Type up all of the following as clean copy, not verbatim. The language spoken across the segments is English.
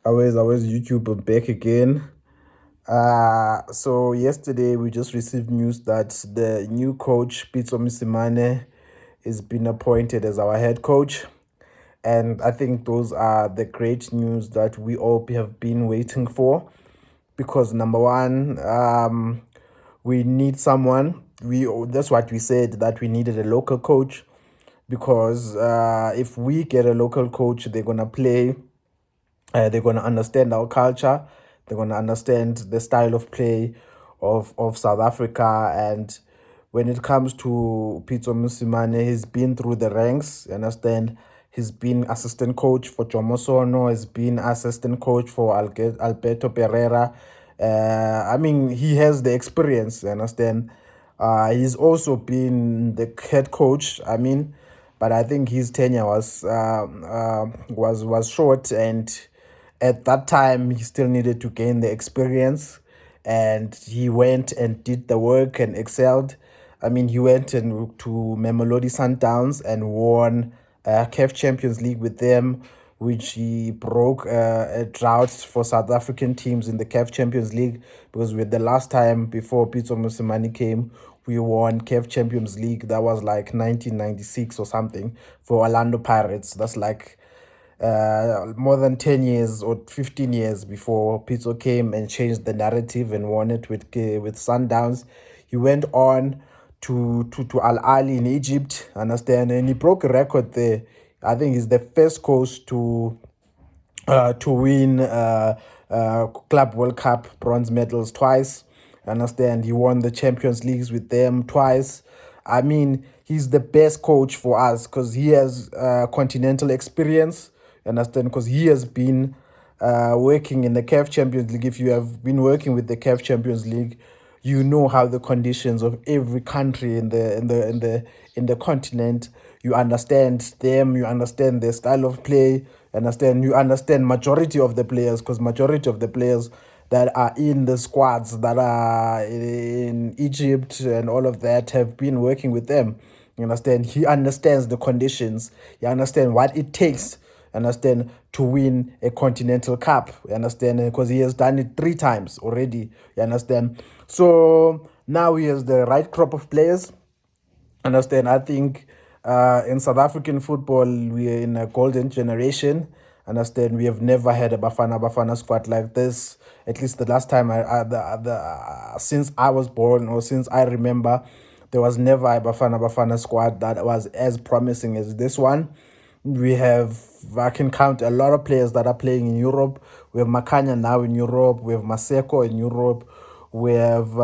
Always YouTube back again. So yesterday we just received news that the new coach Pitso Misimane is been appointed as our head coach, and I think those are the great news that we all have been waiting for. Because number one, we need someone. That's what we said, that we needed a local coach, because if we get a local coach, they're gonna play. They're going to understand our culture. They're going to understand the style of play of South Africa. And when it comes to Pitso Musimane, he's been through the ranks. You understand? He's been assistant coach for Jomo Sono. He's been assistant coach for Alberto Pereira. He has the experience. You understand? He's also been the head coach. But I think his tenure was short, and at that time he still needed to gain the experience, and he went and did the work and excelled. He went and to Mamelodi Sundowns and won CAF Champions League with them, which he broke a drought for South African teams in the CAF Champions League, because with the last time before Pitso Mosimane came, we won CAF Champions League. That was like 1996 or something for Orlando Pirates. That's like more than 10 years or 15 years before Pitso came and changed the narrative and won it with Sundowns. He went on to Al Ali in Egypt, understand, and he broke a record there. I think he's the first coach to win Club World Cup bronze medals twice. Understand, he won the Champions Leagues with them twice. He's the best coach for us because he has continental experience. Understand, because he has been working in the CAF Champions League. If you have been working with the CAF Champions League, you know how the conditions of every country in the continent. You understand them. You understand their style of play. You understand majority of the players, because majority of the players that are in the squads that are in Egypt and all of that have been working with them. You understand? He understands the conditions. He understands what it takes, to win a continental cup. You understand? Because he has done it 3 times already. You understand? So now he has the right crop of players. Understand? I think in South African football, we are in a golden generation. Understand? We have never had a Bafana squad like this. At least the last time since I was born, or since I remember, there was never a Bafana squad that was as promising as this one. I can count a lot of players that are playing in Europe. We have Makanya now in Europe. We have Maseko in Europe. We have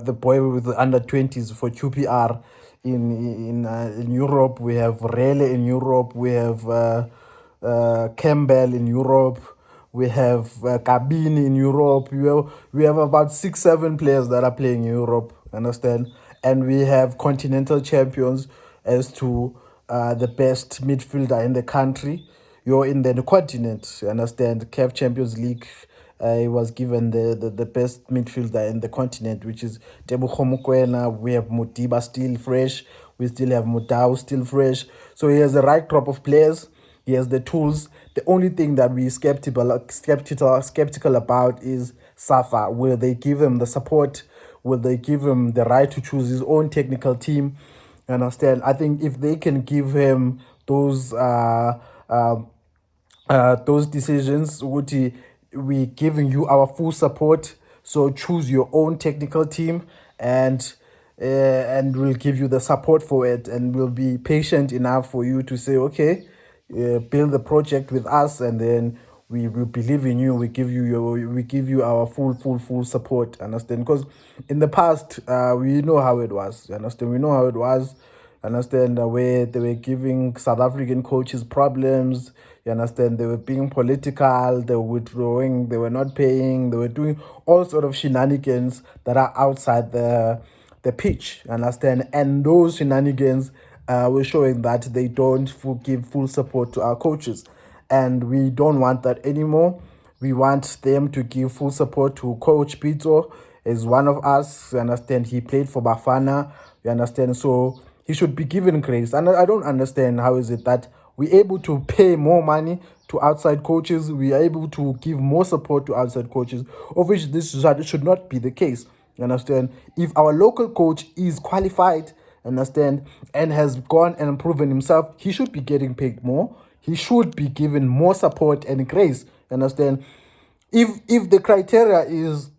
the boy with the under-20s for QPR in Europe. We have Rele in Europe. We have Campbell in Europe. We have Kabini in Europe. We have about 6-7 players that are playing in Europe. Understand? And we have continental champions as to the best midfielder in the country. You're in the continent. Understand? CAF Champions League. He was given the best midfielder in the continent, which is Tebogo Mokoena. We have Modiba still fresh. We still have Mutau still fresh. So he has the right crop of players. He has the tools. The only thing that we skeptical about is Safa. Will they give him the support? Will they give him the right to choose his own technical team? Understand? I think if they can give him those decisions, we giving you our full support. So choose your own technical team, and we'll give you the support for it, and we'll be patient enough for you to say, okay, build the project with us, and then we will believe in you. We give you our full support. Understand? Because in the past, we know how it was. Understand? We know how it was. Understand? The way they were giving South African coaches problems. You understand? They were being political. They were withdrawing. They were not paying. They were doing all sort of shenanigans that are outside the pitch. Understand? And those shenanigans were showing that they don't give full support to our coaches. And we don't want that anymore. We want them to give full support to Coach Pitso as one of us. You understand? He played for Bafana. You understand? So he should be given grace. And I don't understand how is it that we're able to pay more money to outside coaches. We are able to give more support to outside coaches, of which this should not be the case. You understand? If our local coach is qualified, understand, and has gone and proven himself, he should be getting paid more. He should be given more support and grace. Understand? If the criteria is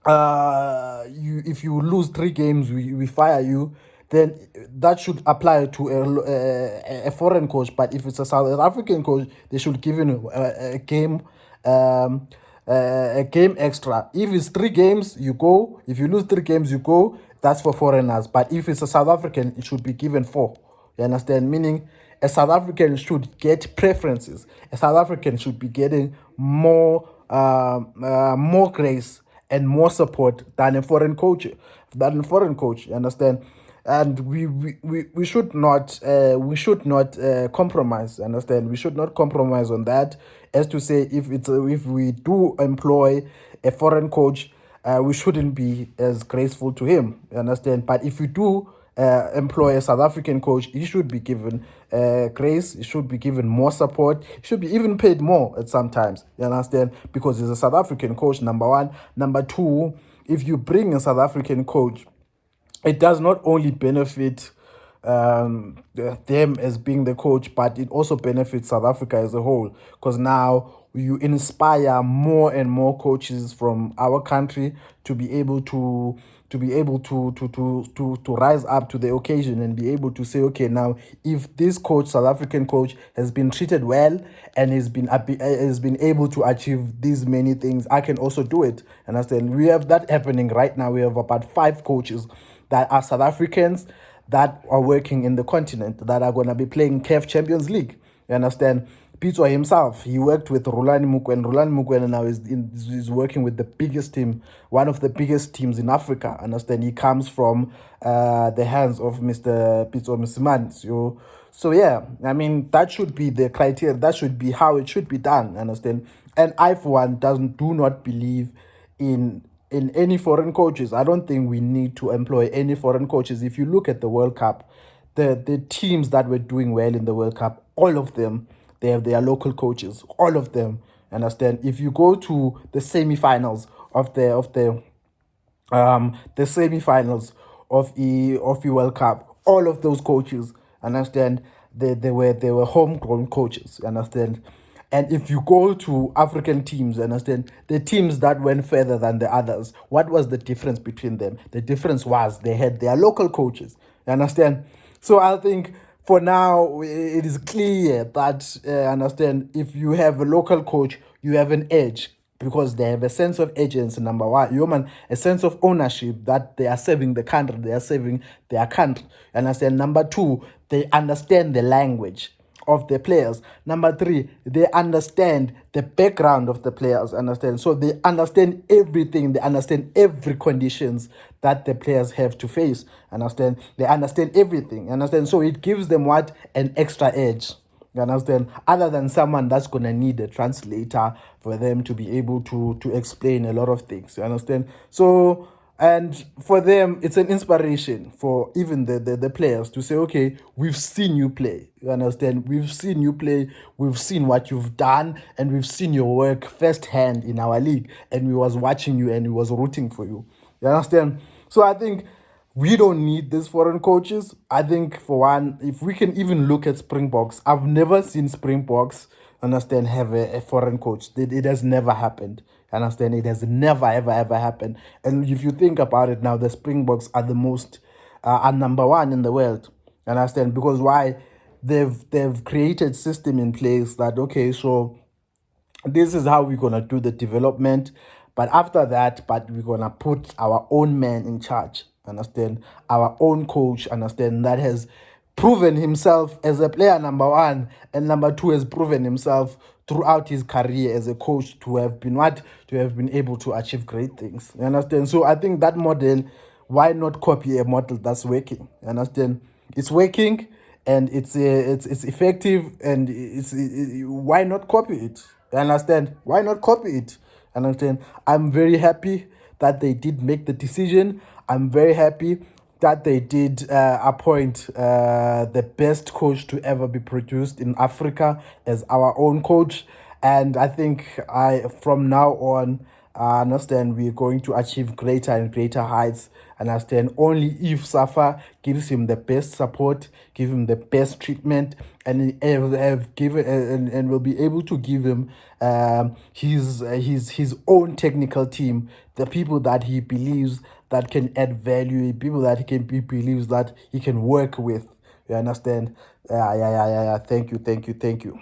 you if you lose 3 games, we fire you, then that should apply to a foreign coach. But if it's a South African coach, they should give him um, a game extra. If it's 3 games, you go. If you lose 3 games, you go. That's for foreigners. But if it's a South African, it should be given 4. You understand? Meaning a South African should get preferences. A South African should be getting more grace and more support than a foreign coach. You understand? And we should not compromise. Understand? We should not compromise on that. As to say, if we do employ a foreign coach, we shouldn't be as graceful to him. You understand? But if we do employ a South African coach, he should be given grace, he should be given more support, he should be even paid more at sometimes. You understand? Because he's a South African coach, number one. Number two, if you bring a South African coach, it does not only benefit them as being the coach, but it also benefits South Africa as a whole, because now you inspire more and more coaches from our country to be able to rise up to the occasion and be able to say, okay, now if this coach, South African coach, has been treated well and has been able to achieve these many things, I can also do it. Understand? We have that happening right now. We have about 5 coaches that are South Africans that are working in the continent, that are going to be playing CAF Champions League. You understand? Pizzo himself, he worked with Rulani Mukwena. Rulani Mukwena now is working with the biggest team, one of the biggest teams in Africa. Understand? He comes from the hands of Mr. Pizzo Msimani. So yeah, I mean, that should be the criteria. That should be how it should be done. Understand? And I, for one, do not believe in any foreign coaches. I don't think we need to employ any foreign coaches. If you look at the World Cup, the teams that were doing well in the World Cup, all of them, they have their local coaches. All of them. Understand? If you go to the semi-finals the semi-finals of the World Cup, all of those coaches, understand, they were homegrown coaches. Understand? And if you go to African teams, understand, the teams that went further than the others, what was the difference between them? The difference was they had their local coaches. You understand? So I think for now, it is clear that, understand, if you have a local coach, you have an edge, because they have a sense of agency, number one, human, a sense of ownership, that they are serving the country, they are serving their country. Understand? Number two, they understand the language of the players. Number three, they understand the background of the players. Understand? So they understand everything. They understand every conditions that the players have to face. Understand? They understand everything. Understand? So it gives them what? An extra edge. You understand? Other than someone that's gonna need a translator for them to be able to explain a lot of things. You understand? So, and for them, it's an inspiration for even the players to say, okay, we've seen you play. You understand? We've seen you play. We've seen what you've done, and we've seen your work firsthand in our league. And we was watching you, and we was rooting for you. You understand? So I think we don't need these foreign coaches. I think, for one, if we can even look at Springboks, I've never seen Springboks, understand, have a foreign coach. It has never happened. Understand? It has never, ever, ever happened. And if you think about it now, the Springboks are are number one in the world. Understand? Because why? They've created system in place that, okay, so this is how we're gonna do the development, but after that, we're gonna put our own man in charge. Understand? Our own coach. Understand? That has proven himself as a player, number one, and number two, has proven himself throughout his career as a coach to have been able to achieve great things. You understand? So I think that model, why not copy a model that's working? You understand? It's working, and it's effective, and why not copy it? You understand? Why not copy it? Understand? I'm very happy that they did make the decision. I'm very happy that they did appoint the best coach to ever be produced in Africa as our own coach. And I think from now on, I understand we're going to achieve greater and greater heights. And I understand only if Safa gives him the best support, give him the best treatment, and have given and will be able to give him his own technical team, the people that he believes that can add value, people that he believes that he can work with. You understand? Yeah. Thank you.